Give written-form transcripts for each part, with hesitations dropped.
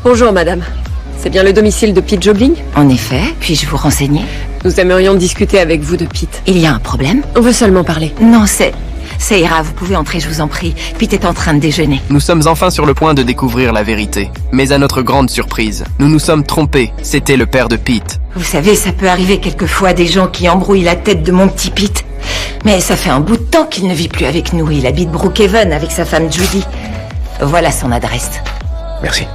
Bonjour madame. C'est bien le domicile de Pete Jobling? En effet, puis-je vous renseigner? Nous aimerions discuter avec vous de Pete. Il y a un problème? On veut seulement parler. Non, ça ira, vous pouvez entrer, je vous en prie. Pete est en train de déjeuner. Nous sommes enfin sur le point de découvrir la vérité. Mais à notre grande surprise, nous nous sommes trompés. C'était le père de Pete. Vous savez, ça peut arriver quelquefois des gens qui embrouillent la tête de mon petit Pete. Mais ça fait un bout de temps qu'il ne vit plus avec nous. Il habite Brookhaven avec sa femme Judy. Voilà son adresse. Merci.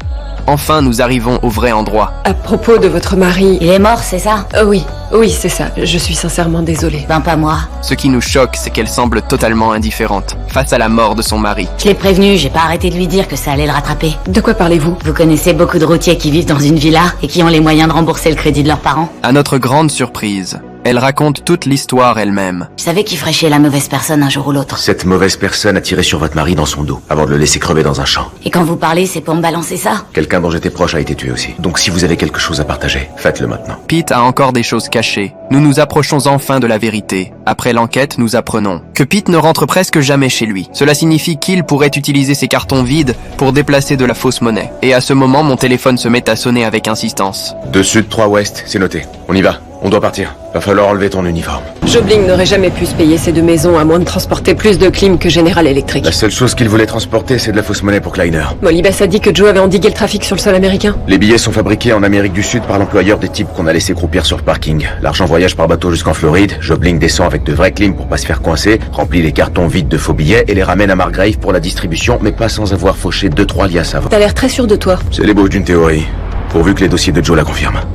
Enfin, nous arrivons au vrai endroit. À propos de votre mari... Il est mort, c'est ça? Oui, c'est ça. Je suis sincèrement désolée. Ben pas moi. Ce qui nous choque, c'est qu'elle semble totalement indifférente face à la mort de son mari. Je l'ai prévenu, j'ai pas arrêté de lui dire que ça allait le rattraper. De quoi parlez-vous? Vous connaissez beaucoup de routiers qui vivent dans une villa et qui ont les moyens de rembourser le crédit de leurs parents? À notre grande surprise, elle raconte toute l'histoire elle-même. Je savais qu'il ferait chier la mauvaise personne un jour ou l'autre. Cette mauvaise personne a tiré sur votre mari dans son dos, avant de le laisser crever dans un champ. Et quand vous parlez, c'est pour me balancer ça? Quelqu'un dont j'étais proche a été tué aussi. Donc si vous avez quelque chose à partager, faites-le maintenant. Pete a encore des choses cachées. Nous nous approchons enfin de la vérité. Après l'enquête, nous apprenons que Pete ne rentre presque jamais chez lui. Cela signifie qu'il pourrait utiliser ses cartons vides pour déplacer de la fausse monnaie. Et à ce moment, mon téléphone se met à sonner avec insistance. 2 Sud, 3 Ouest, c'est noté. On y va. On doit partir. Va falloir enlever ton uniforme. Jobling n'aurait jamais pu se payer ces 2 maisons à moins de transporter plus de clim que General Electric. La seule chose qu'il voulait transporter, c'est de la fausse monnaie pour Kleiner. Molybas a dit que Joe avait endigué le trafic sur le sol américain. Les billets sont fabriqués en Amérique du Sud par l'employeur des types qu'on a laissé croupir sur le parking. L'argent voyage par bateau jusqu'en Floride. Jobling descend avec de vrais clims pour pas se faire coincer, remplit les cartons vides de faux billets et les ramène à Margrave pour la distribution, mais pas sans avoir fauché 2-3 liasses avant. T'as l'air très sûr de toi. C'est l'ébauche d'une théorie, pourvu que les dossiers de Joe la confirment.